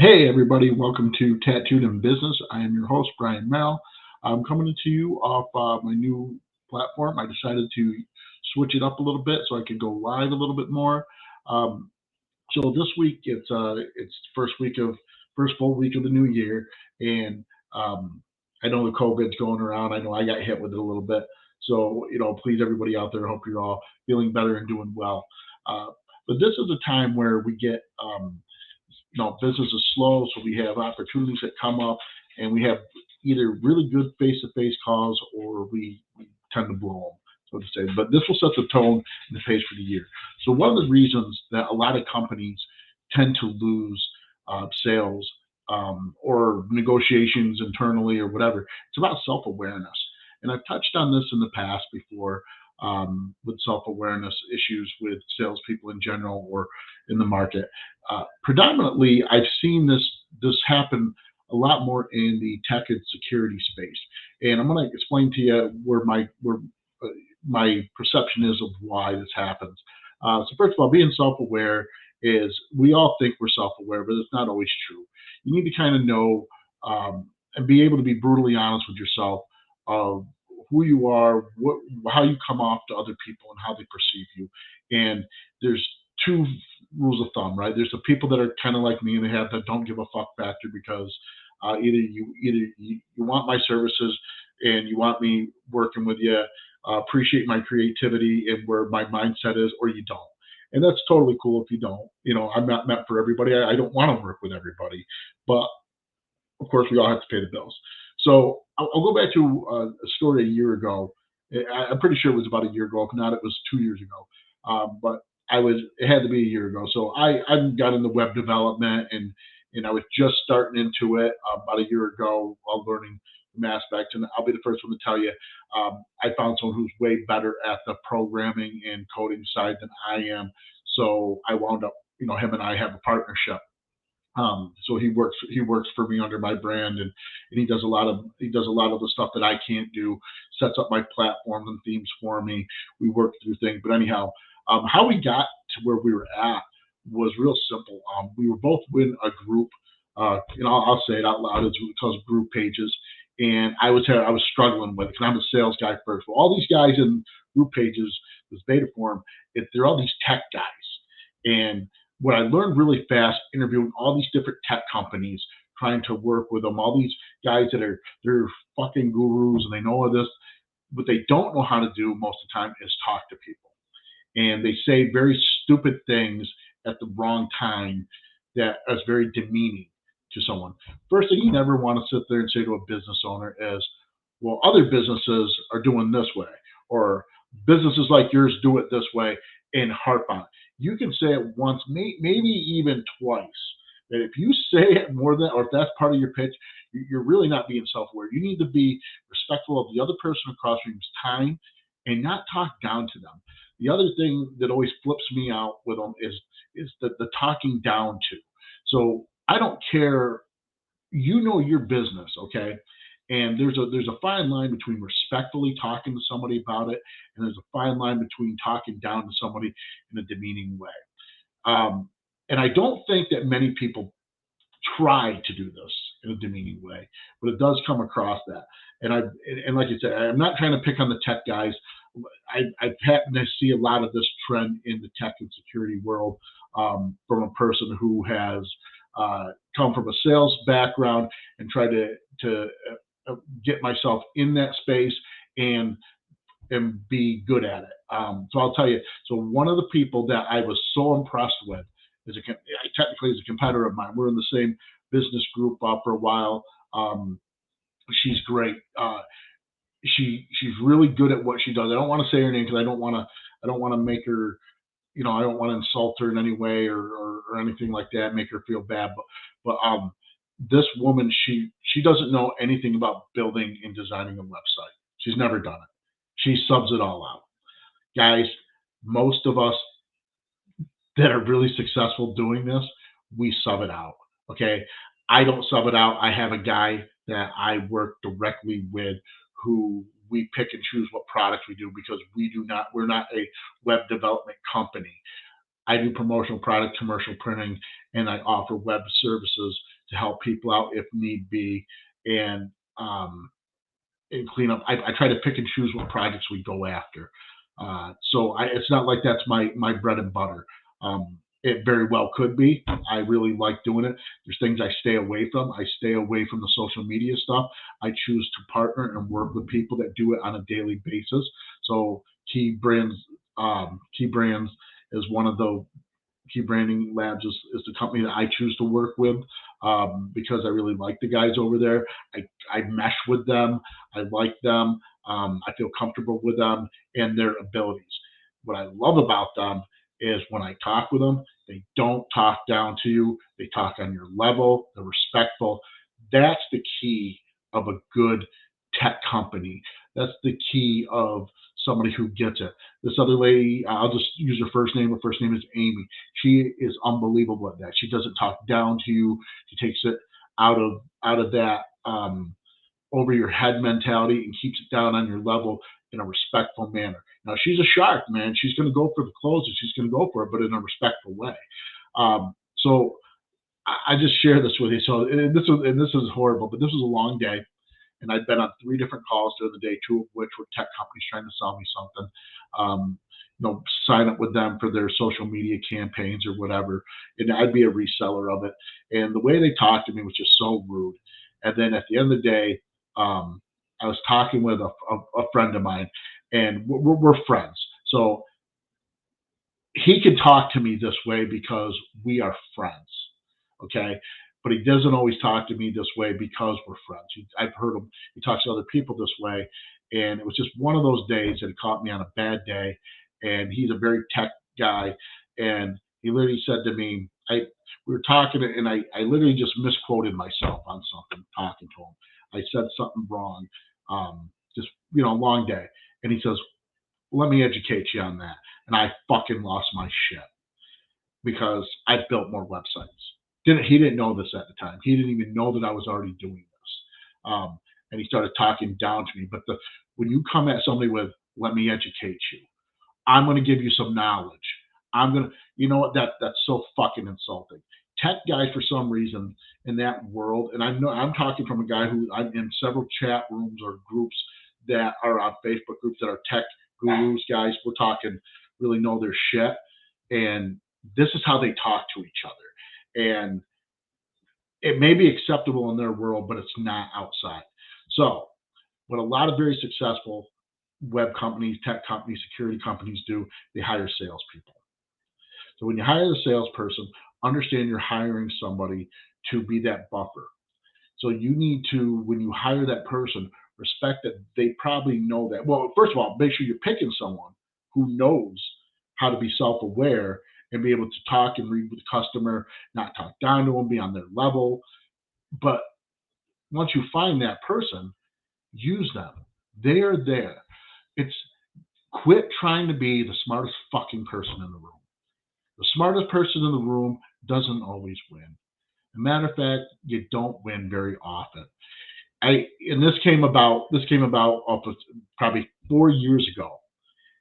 Hey everybody, welcome to Tattooed in Business. I am your host, Brian Mel. I'm coming to you off my new platform. I decided to switch it up a little bit so I could go live a little bit more. Um, so this week it's first full week of the new year, and um, I know the COVID's going around. I know I got hit with it a little bit. So please everybody out there, I hope you're all feeling better and doing well. Uh, but this is a time where we get business is slow, so we have opportunities that come up, and we have either really good face-to-face calls or we tend to blow them, so to say. But this will set the tone and the pace for the year. So one of the reasons that a lot of companies tend to lose sales or negotiations internally or whatever, it's about self-awareness. And I've touched on this in the past before with self-awareness issues with salespeople in general or in the market. Predominantly, I've seen this happen a lot more in the tech and security space, and I'm going to explain to you uh, my perception is of why this happens. So first of all, being self-aware is we all think we're self-aware, but it's not always true. You need to kind of know and be able to be brutally honest with yourself of who you are, how you come off to other people, and how they perceive you. And there's two rules of thumb, right? There's the people that are kind of like me and they have that don't give a fuck factor because either you want my services and you want me working with you, appreciate my creativity and where my mindset is, or you don't. And that's totally cool if you don't. I'm not meant for everybody. I don't want to work with everybody, but of course we all have to pay the bills. So I'll go back to a story a year ago. I'm pretty sure it was about a year ago. If not, it was 2 years ago. But it had to be a year ago. So I got into web development and I was just starting into it about a year ago while learning some aspects. And I'll be the first one to tell you, I found someone who's way better at the programming and coding side than I am. So I wound up, him and I have a partnership. So he works for me under my brand, and he does a lot of the stuff that I can't do. Sets up my platforms and themes for me. We work through things. But anyhow, how we got to where we were at was real simple. We were both in a group. I'll say it out loud. It's because group pages, and I was struggling with it because I'm a sales guy first. Well, all these guys in group pages, this beta form, they're all these tech guys, and what I learned really fast interviewing all these different tech companies, trying to work with them, all these guys they're fucking gurus and they know all this. What they don't know how to do most of the time is talk to people. And they say very stupid things at the wrong time that is very demeaning to someone. First thing you never want to sit there and say to a business owner is, well, other businesses are doing this way, or businesses like yours do it this way, and harp on it. You can say it once, maybe even twice. That if you say it more than, or if that's part of your pitch, you're really not being self-aware. You need to be respectful of the other person across from you's time and not talk down to them. The other thing that always flips me out with them is the talking down to. So I don't care, your business, okay? And there's a fine line between respectfully talking to somebody about it, and there's a fine line between talking down to somebody in a demeaning way. Um, and I don't think that many people try to do this in a demeaning way, but it does come across that. And like you said, I'm not trying to pick on the tech guys. I happen to see a lot of this trend in the tech and security world from a person who has come from a sales background and tried to get myself in that space and be good at it. So I'll tell you. So one of the people that I was so impressed with technically is a competitor of mine. We're in the same business group for a while. She's great. She's really good at what she does. I don't want to say her name because I don't want to make her. I don't want to insult her in any way or anything like that, make her feel bad. But this woman, she doesn't know anything about building and designing a website. She's never done it. She subs it all out. Guys, most of us that are really successful doing this, we sub it out. Okay. I don't sub it out. I have a guy that I work directly with who we pick and choose what products we do because we're not a web development company. I do promotional product, commercial printing, and I offer web services to help people out if need be, and um, and clean up. I try to pick and choose what projects we go after. It's not like that's my bread and butter. It very well could be. I really like doing it. There's things I stay away from. I stay away from the social media stuff. I choose to partner and work with people that do it on a daily basis. So Key Brands is one of the Key Branding Labs is the company that I choose to work with because I really like the guys over there. I mesh with them. I like them. I feel comfortable with them and their abilities. What I love about them is when I talk with them, they don't talk down to you. They talk on your level. They're respectful. That's the key of a good tech company. That's the key of somebody who gets it. This other lady, I'll just use her first name. Her first name is Amy. She is unbelievable at that. She doesn't talk down to you. She takes it out of that over your head mentality and keeps it down on your level in a respectful manner. Now she's a shark, man. She's going to go for the clothes and she's going to go for it, but in a respectful way. So I just share this with you. So this is horrible, but this was a long day, and I'd been on 3 different calls during the day, 2 of which were tech companies trying to sell me something. Um, Sign up with them for their social media campaigns or whatever, and I'd be a reseller of it. And the way they talked to me was just so rude. And then at the end of the day, I was talking with a friend of mine, and we're friends. So he can talk to me this way because we are friends, okay? But he doesn't always talk to me this way because we're friends. I've heard him, he talks to other people this way. And it was just one of those days that he caught me on a bad day. And he's a very tech guy. And he literally said to me, we were talking, and I literally just misquoted myself on something talking to him. I said something wrong. Just, long day. And he says, let me educate you on that. And I fucking lost my shit because I built more websites. He didn't know this at the time. He didn't even know that I was already doing this. And he started talking down to me. But when you come at somebody with, let me educate you, I'm going to give you some knowledge. I'm going to, you know what? That's so fucking insulting. Tech guys, for some reason, in that world, and I'm talking from a guy who I'm in several chat rooms or groups that are on Facebook groups that are tech gurus, guys. We're talking really know their shit, and this is how they talk to each other. And it may be acceptable in their world, but it's not outside. So, what a lot of very successful web companies, tech companies, security companies do, they hire salespeople. So when you hire the salesperson, understand you're hiring somebody to be that buffer. So you need to, when you hire that person, respect that they probably know that. Well, first of all, make sure you're picking someone who knows how to be self-aware and be able to talk and read with the customer, not talk down to them, be on their level. But once you find that person, use them. They are there. It's quit trying to be the smartest fucking person in the room. The smartest person in the room doesn't always win. As a matter of fact, you don't win very often. This came about probably 4 years ago.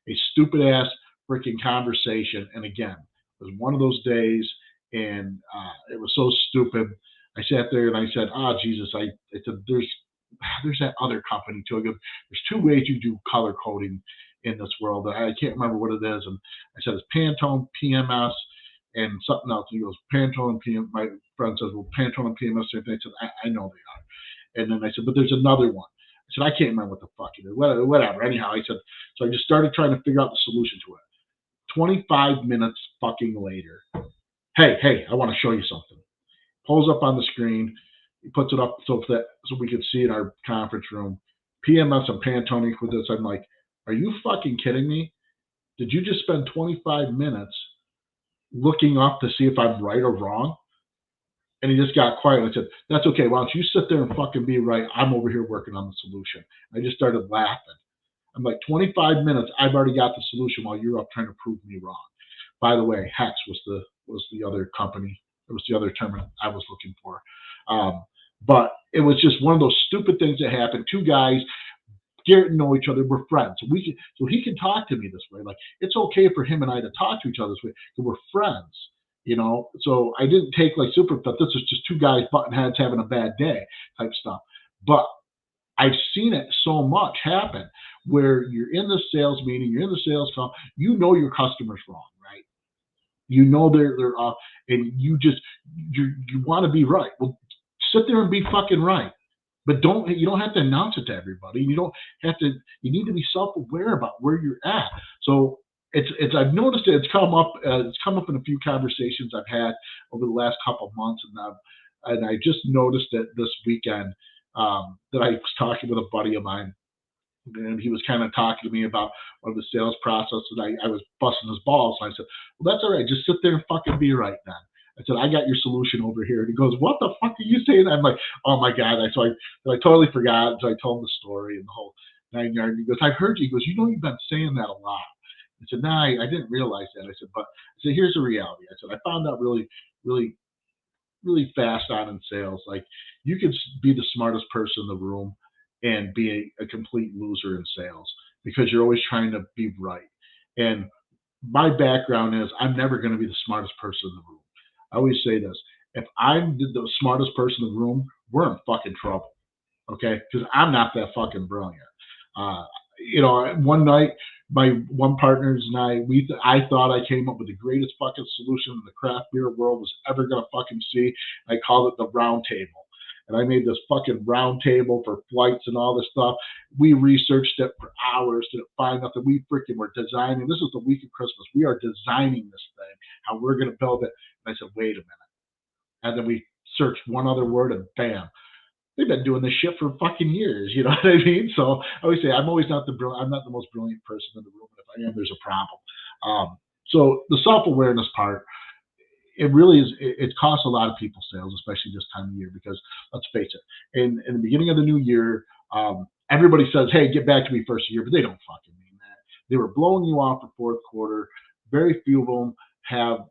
A stupid ass freaking conversation, and again, it was one of those days, and it was so stupid. I sat there and I said, Jesus, I said, there's that other company too. I go, there's 2 ways you do color coding in this world. I can't remember what it is. And I said, it's Pantone, PMS, and something else. And he goes, Pantone and PMS. My friend says, well, Pantone and PMS. And I said, I know they are. And then I said, but there's another one. I said, I can't remember what the fuck it is. Whatever. Anyhow, I said, so I just started trying to figure out the solution to it. 25 minutes fucking later, hey, I want to show you something. Pulls up on the screen. He puts it up so we could see in our conference room. PMS and Pantone with this. I'm like, are you fucking kidding me? Did you just spend 25 minutes looking up to see if I'm right or wrong? And he just got quiet and I said, that's okay. Why don't you sit there and fucking be right? I'm over here working on the solution. I just started laughing. I'm like, 25 minutes, I've already got the solution while you're up trying to prove me wrong. By the way, Hex was the other company. It was the other term I was looking for. But it was just one of those stupid things that happened. 2 guys Garrett and know each other. We're friends. So he can talk to me this way. Like it's okay for him and I to talk to each other this way. So we're friends. So I didn't take like super that this is just two guys button heads having a bad day type stuff. But I've seen it so much happen where you're in the sales meeting, you're in the sales call, your customer's wrong, right? They're off, and you want to be right. Well, sit there and be fucking right, but you don't have to announce it to everybody. You don't have to. You need to be self-aware about where you're at. So it's I've noticed it's come up. It's come up in a few conversations I've had over the last couple of months, and I just noticed it this weekend that I was talking with a buddy of mine, and he was kind of talking to me about one of the sales process, and I was busting his balls. And I said, "Well, that's all right. Just sit there and fucking be right then." I said, "I got your solution over here." And he goes, "What the fuck are you saying?" I'm like, "Oh my god!" So I totally forgot. So I told him the story and the whole 9 yards. He goes, "I've heard you." He goes, "You've been saying that a lot." I said, "Nah, I didn't realize that." I said, "But I said, here's the reality." I said, "I found out really, really, really fast on in sales. Like you can be the smartest person in the room and be a complete loser in sales because you're always trying to be right." And my background is I'm never going to be the smartest person in the room. I always say this: if I'm the smartest person in the room, we're in fucking trouble. Okay, because I'm not that fucking brilliant. Uh, one night my one partners and I thought I came up with the greatest fucking solution the craft beer world was ever gonna fucking see. I called it the round table. And I made this fucking round table for flights and all this stuff. We researched it for hours to find out that we freaking were designing. This is the week of Christmas. We are designing this thing, how we're going to build it. And I said, wait a minute. And then we searched one other word and bam, they've been doing this shit for fucking years. You know what I mean? So I always say I'm not the most brilliant person in the room. But if I am, there's a problem. So the self-awareness part, it really is. It costs a lot of people sales, especially this time of year, because let's face it, in the beginning of the new year, everybody says, "Hey, get back to me first of the year," but they don't fucking mean that. They were blowing you off for fourth quarter. Very few of them have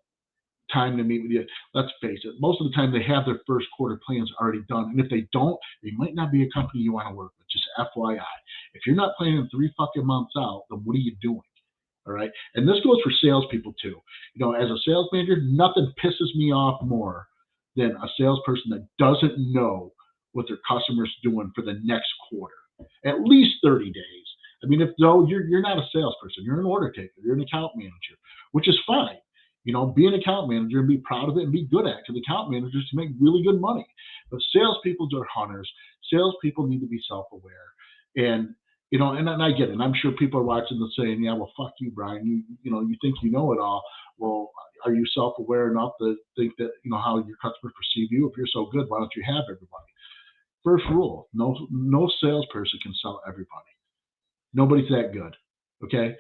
time to meet with you. Let's face it, most of the time they have their first quarter plans already done. And if they don't, they might not be a company you want to work with. Just FYI. If you're not planning 3 fucking months out, then what are you doing? All right. And this goes for salespeople too. As a sales manager, nothing pisses me off more than a salesperson that doesn't know what their customer's doing for the next quarter. At least 30 days. I mean, if no, you're not a salesperson, you're an order taker, you're an account manager, which is fine. Be an account manager and be proud of it and be good at it. Because account managers can make really good money. But salespeople are hunters. Salespeople need to be self-aware. And I get it. And I'm sure people are watching this saying, "Yeah, well, fuck you, Brian. You think you know it all. Well, are you self-aware enough to think that how your customers perceive you? If you're so good, why don't you have everybody?" First rule: no salesperson can sell everybody. Nobody's that good. Okay,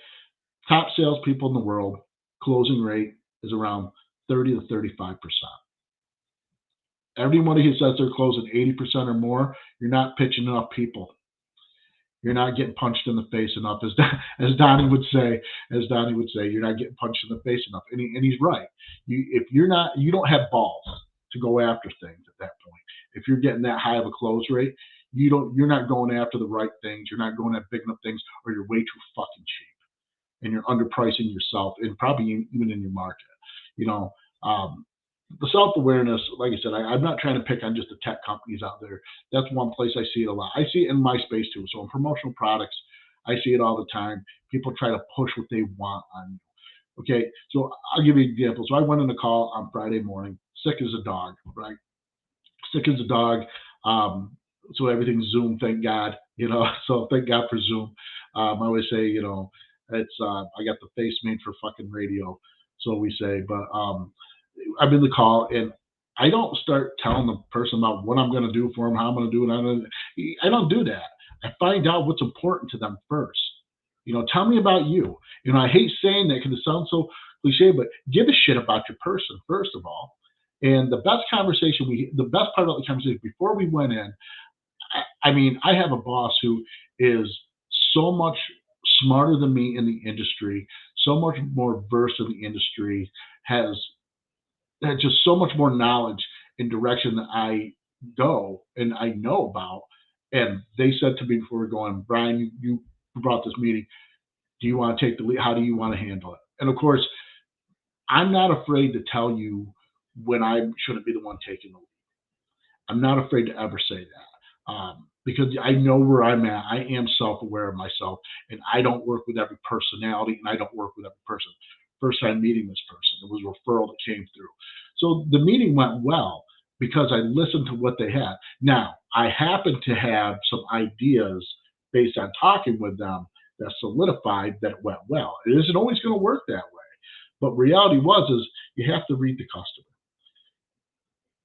top salespeople in the world closing rate is around 30 to 35%. Everybody who says they're closing 80% or more, you're not pitching enough people. You're not getting punched in the face enough, as Donnie would say. You're not getting punched in the face enough, and he's right. You don't have balls to go after things at that point. If you're getting that high of a close rate, you're not going after the right things. You're not going after big enough things, or you're way too fucking cheap, and you're underpricing yourself, and probably even in your market. You know, the self-awareness, like I said, I'm not trying to pick on just the tech companies out there. That's one place I see it a lot. I see it in my space too. So in promotional products, I see it all the time. People try to push what they want on you. Okay, so I'll give you an example. So I went on a call on Friday morning, sick as a dog, right? Sick as a dog. So everything's Zoom, thank God. So thank God for Zoom. I always say, it's I got the face made for fucking radio, so we say. But I'm in the call, and I don't start telling the person about what I'm going to do for them, how I'm going to do it. I don't do that. I find out what's important to them first. Tell me about you. I hate saying that because it sounds so cliche, but give a shit about your person first of all. And the best part about the conversation before we went in, I mean, I have a boss who is so much smarter than me in the industry, so much more versed in the industry, has just so much more knowledge and direction that I go and I know about. And they said to me before we're going, Brian, you brought this meeting. Do you want to take the lead? How do you want to handle it? And of course, I'm not afraid to tell you when I shouldn't be the one taking the lead. I'm not afraid to ever say that because I know where I'm at. I am self aware of myself, and I don't work with every personality, and I don't work with every person. First time meeting this person, it was a referral that came through. So the meeting went well because I listened to what they had. Now, I happen to have some ideas based on talking with them that solidified that it went well. It isn't always going to work that way. But reality was is you have to read the customer.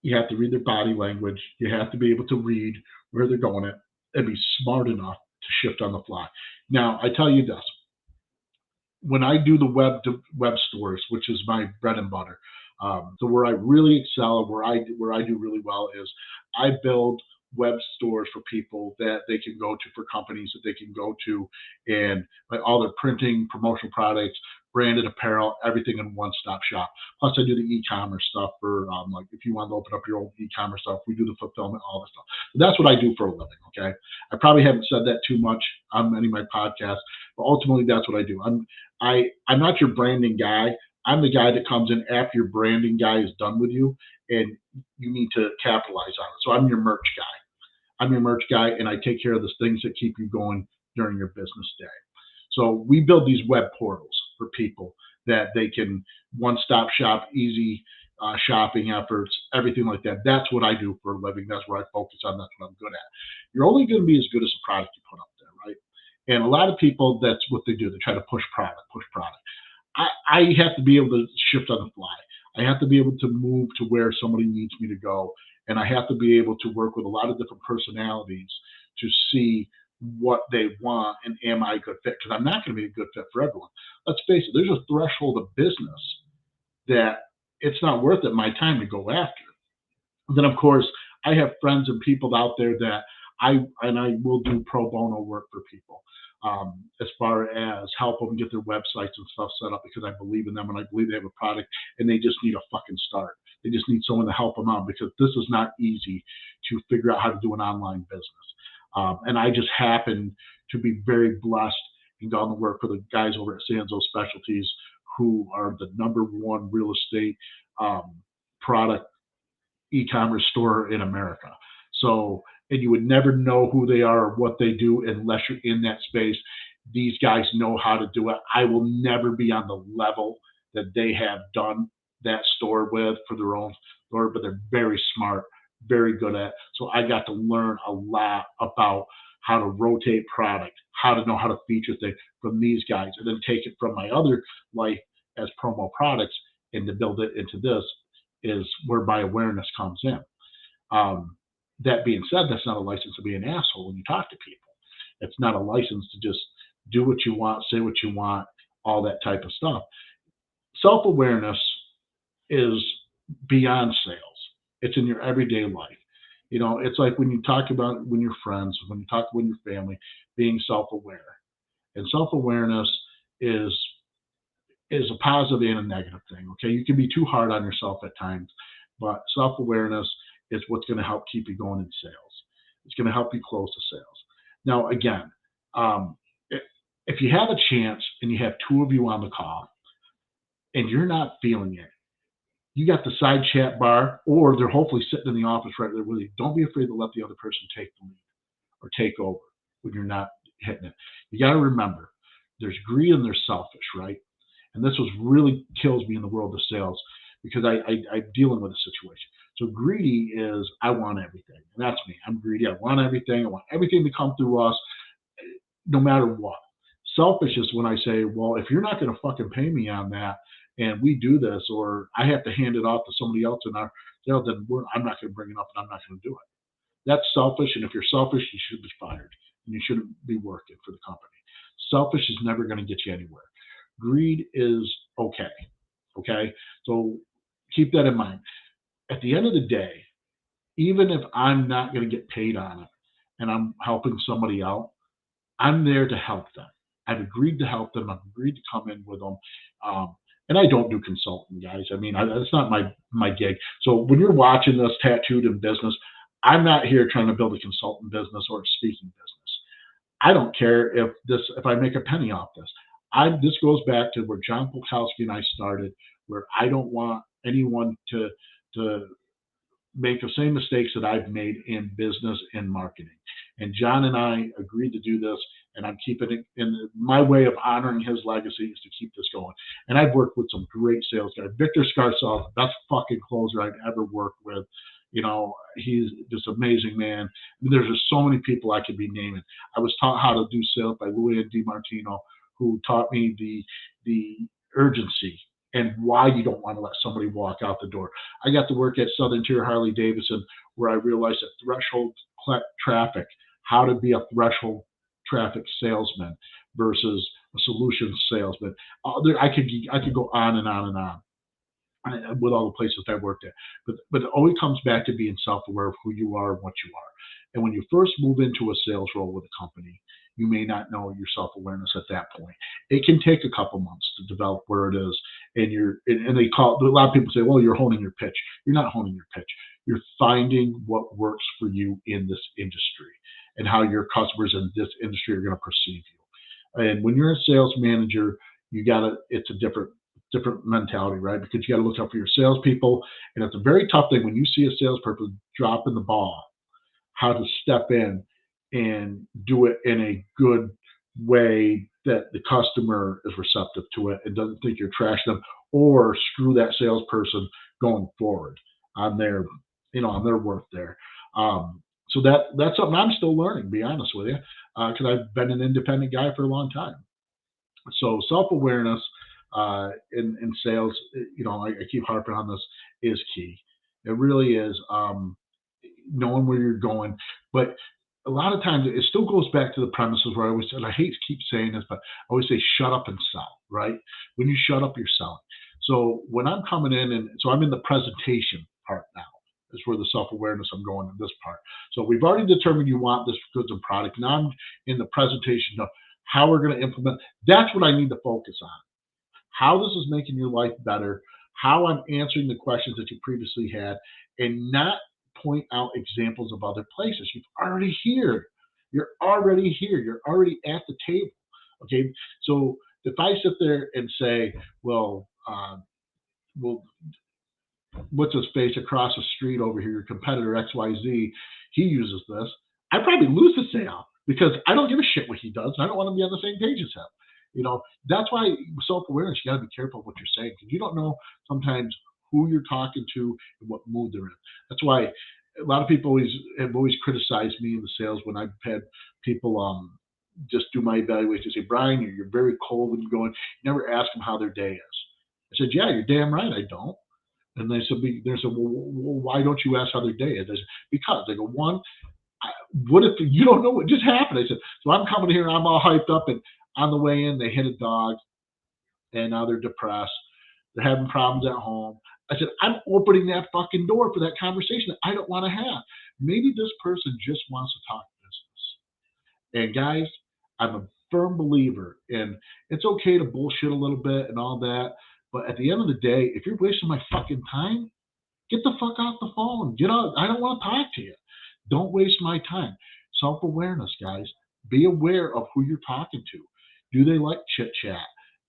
You have to read their body language. You have to be able to read where they're going at and be smart enough to shift on the fly. Now, I tell you this: when I do the web stores, which is my bread and butter, so where I really excel, where I do really well is I build web stores for people that they can go to, for companies that they can go to, and like all their printing, promotional products, branded apparel, everything in one stop shop. Plus, I do the e-commerce stuff for like if you want to open up your own e-commerce stuff, we do the fulfillment, all this stuff. So that's what I do for a living. Okay, I probably haven't said that too much on any of my podcasts, but ultimately that's what I do. I'm not your branding guy. I'm the guy that comes in after your branding guy is done with you, and you need to capitalize on it. So I'm your merch guy. I'm your merch guy, and I take care of the things that keep you going during your business day. So we build these web portals for people that they can one-stop shop, easy shopping efforts, everything like that. That's what I do for a living. That's where I focus on. That's what I'm good at. You're only going to be as good as the product you put up there, right? And a lot of people, that's what they do. They try to push product, push product. I have to be able to shift on the fly. I have to be able to move to where somebody needs me to go. And I have to be able to work with a lot of different personalities to see what they want and am I a good fit? Because I'm not going to be a good fit for everyone. Let's face it, there's a threshold of business that it's not worth it my time to go after. And then of course I have friends and people out there that I will do pro bono work for people, as far as help them get their websites and stuff set up because I believe in them and I believe they have a product and they just need a fucking start. They just need someone to help them out because this is not easy to figure out how to do an online business. And I just happen to be very blessed and gone to work for the guys over at Sanzo Specialties, who are the number one real estate um, product e-commerce store in America. So, and you would never know who they are or what they do unless you're in that space. These guys know how to do it. I will never be on the level that they have done that store with for their own store, but they're very smart, very good at it. So I got to learn a lot about how to rotate product, how to know how to feature things from these guys, and then take it from my other life as promo products and to build it into this is where my awareness comes in. Um, that being said, that's not a license to be an asshole when you talk to people. It's not a license to just do what you want, say what you want, all that type of stuff. Self awareness is beyond sales. It's in your everyday life. You know, it's like when you talk about when you're friends, when you talk with your family, being self-aware. And self-awareness is is a positive and a negative thing. Okay, you can be too hard on yourself at times, but self-awareness is what's going to help keep you going in sales. It's going to help you close the sales. Now, again, um, if you have a chance and you have two of you on the call and you're not feeling it, you got the side chat bar, or they're hopefully sitting in the office right there with you. Don't be afraid to let the other person take the lead or take over when you're not hitting it. You got to remember, there's greed and there's selfish, right? And this was really kills me in the world of sales because I'm dealing with a situation. So greedy is I want everything, and that's me. I'm greedy. I want everything. I want everything to come through us, no matter what. Selfish is when I say, well, if you're not going to fucking pay me on that, and we do this, or I have to hand it off to somebody else in our, then I'm not going to bring it up, and I'm not going to do it. That's selfish, and if you're selfish, you should be fired, and you shouldn't be working for the company. Selfish is never going to get you anywhere. Greed is okay. Okay, so keep that in mind. At the end of the day, even if I'm not going to get paid on it, and I'm helping somebody out, I'm there to help them. I've agreed to help them. I've agreed to come in with them. And I don't do consulting, guys. I mean, that's not my gig. So when you're watching this Tattooed in Business, I'm not here trying to build a consultant business or a speaking business. I don't care if I make a penny off this. This goes back to where John Polkowski and I started, where I don't want anyone to make the same mistakes that I've made in business and marketing. And John and I agreed to do this, and I'm keeping it in my way of honoring his legacy is to keep this going. And I've worked with some great sales guys. Victor Scarsell, best fucking closer I've ever worked with. He's just an amazing man. There's just so many people I could be naming. I was taught how to do sales by Louis DiMartino, who taught me the urgency and why you don't want to let somebody walk out the door. I got to work at Southern Tier Harley Davidson, where I realized that threshold traffic, how to be a threshold traffic salesman versus a solution salesman. I could go on and on and on with all the places I worked at. But it always comes back to being self-aware of who you are and what you are. And when you first move into a sales role with a company, you may not know your self-awareness at that point. It can take a couple months to develop where it is. And they call a lot of people say, well, you're honing your pitch. You're not honing your pitch. You're finding what works for you in this industry and how your customers in this industry are going to perceive you. And when you're a sales manager, it's a different mentality, right? Because you got to look out for your salespeople. And it's a very tough thing when you see a salesperson dropping the ball, how to step in and do it in a good way that the customer is receptive to it and doesn't think you're trashing them or screw that salesperson going forward on their, on their worth there. So that's something I'm still learning, to be honest with you, because I've been an independent guy for a long time. So self-awareness in sales, I keep harping on this, is key. It really is. Knowing where you're going, but a lot of times it still goes back to the premises where I always said, I hate to keep saying this, but I always say, shut up and sell, right? When you shut up, you're selling. So when I'm coming in, and so I'm in the presentation part now, is where the self-awareness I'm going in this part. So we've already determined you want this goods and product. Now I'm in the presentation of how we're going to implement. That's what I need to focus on. How this is making your life better, how I'm answering the questions that you previously had, and not point out examples of other places. You're already here. You're already here. You're already at the table. Okay. So if I sit there and say, well, what's his face across the street over here, your competitor XYZ, he uses this, I probably lose the sale because I don't give a shit what he does. And I don't want to be on the same page as him. That's why self-awareness, you got to be careful what you're saying because you don't know sometimes who you're talking to and what mood they're in. That's why a lot of people have always criticized me in the sales when I've had people just do my evaluation. Say, Brian, you're very cold when you're going. You never ask them how their day is. I said, yeah, you're damn right I don't. And they said, well, why don't you ask how their day is? I said, because they go, one, what if you don't know what just happened? I said, so I'm coming here and I'm all hyped up, and on the way in, they hit a dog, and now they're depressed. They're having problems at home. I said, I'm opening that fucking door for that conversation that I don't want to have. Maybe this person just wants to talk business. And guys, I'm a firm believer in it's okay to bullshit a little bit and all that. But at the end of the day, if you're wasting my fucking time, get the fuck off the phone. Get out. I don't want to talk to you. Don't waste my time. Self-awareness, guys. Be aware of who you're talking to. Do they like chit chat?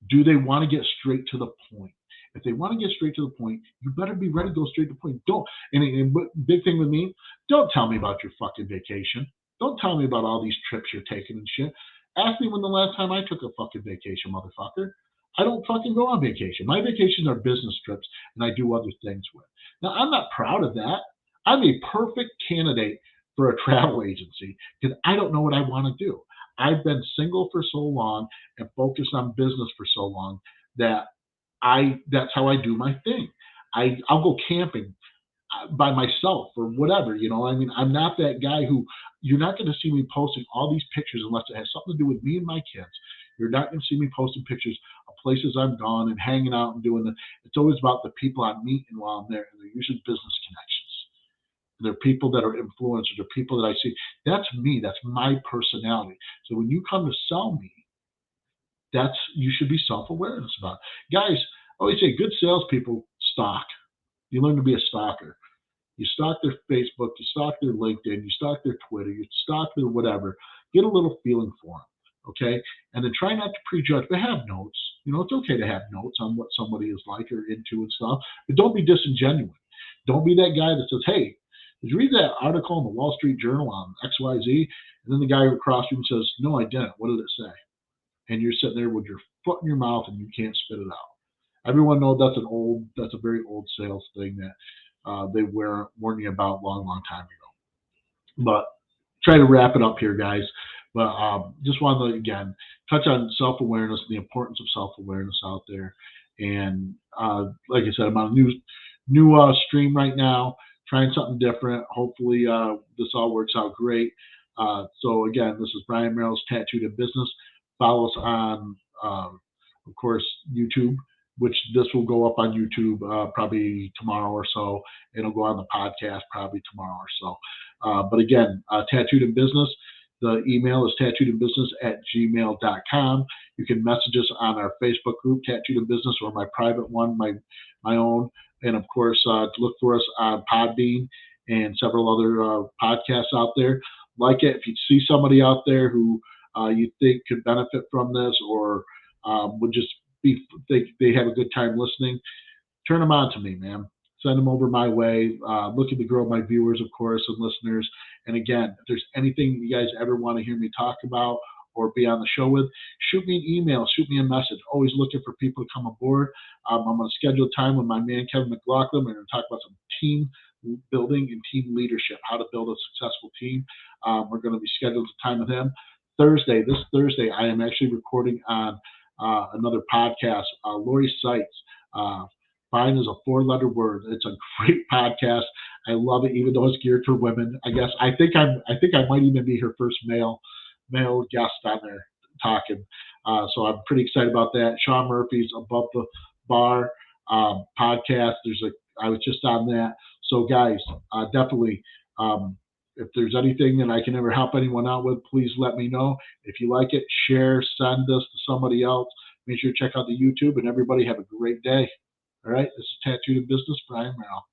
Do they want to get straight to the point? If they want to get straight to the point, you better be ready to go straight to the point. Don't. And big thing with me, don't tell me about your fucking vacation. Don't tell me about all these trips you're taking and shit. Ask me when the last time I took a fucking vacation, motherfucker. I don't fucking go on vacation. My vacations are business trips, and I do other things with. Now, I'm not proud of that. I'm a perfect candidate for a travel agency because I don't know what I want to do. I've been single for so long and focused on business for so long that that's how I do my thing. I'll go camping by myself or whatever. I'm not that guy who you're not going to see me posting all these pictures unless it has something to do with me and my kids. You're not going to see me posting pictures of places I've gone and hanging out and doing it. It's always about the people I'm meeting while I'm there, and they're usually business connections. They're people that are influencers. They're people that I see. That's me. That's my personality. So when you come to sell me, you should be self-awareness about it. Guys, I always say good salespeople stalk. You learn to be a stalker. You stalk their Facebook, you stalk their LinkedIn, you stalk their Twitter, you stalk their whatever. Get a little feeling for them, okay? And then try not to prejudge, but have notes. You know, it's okay to have notes on what somebody is like or into and stuff, but don't be disingenuous. Don't be that guy that says, "Hey, did you read that article in the Wall Street Journal on XYZ?" And then the guy across from you says, "No, I didn't. What did it say?" And you're sitting there with your foot in your mouth and you can't spit it out. Everyone knows that's a very old sales thing that they were warning you about a long, long time ago. But try to wrap it up here, guys. But just wanted to again touch on self-awareness, the importance of self-awareness out there. And like I said, I'm on a new stream right now, trying something different. Hopefully, this all works out great. So again, this is Brian Merrill's Tattooed in Business. Follow us on, of course, YouTube, which this will go up on YouTube probably tomorrow or so. It'll go on the podcast probably tomorrow or so. But again, Tattooed in Business. The email is tattooedinbusiness@gmail.com. You can message us on our Facebook group, Tattooed in Business, or my private one, my own. And of course, look for us on Podbean and several other podcasts out there. Like it. If you see somebody out there who you think could benefit from this or would just think they have a good time listening, turn them on to me, man. Send them over my way. Looking to grow my viewers, of course, and listeners. And again, if there's anything you guys ever want to hear me talk about or be on the show with, shoot me an email, shoot me a message. Always looking for people to come aboard. I'm going to schedule time with my man, Kevin McLaughlin. We're going to talk about some team building and team leadership, how to build a successful team. We're going to be scheduled time with him. This Thursday, I am actually recording on another podcast, Lori Seitz. Fine is a four-letter word. It's a great podcast. I love it, even though it's geared for women. I guess I think I might even be her first male guest on there talking. So I'm pretty excited about that. Sean Murphy's Above the Bar podcast. I was just on that. So guys, definitely. If there's anything that I can ever help anyone out with, please let me know. If you like it, share, send this to somebody else. Make sure to check out the YouTube, and everybody have a great day. All right, this is Tattooed in Business, Brian Merrill.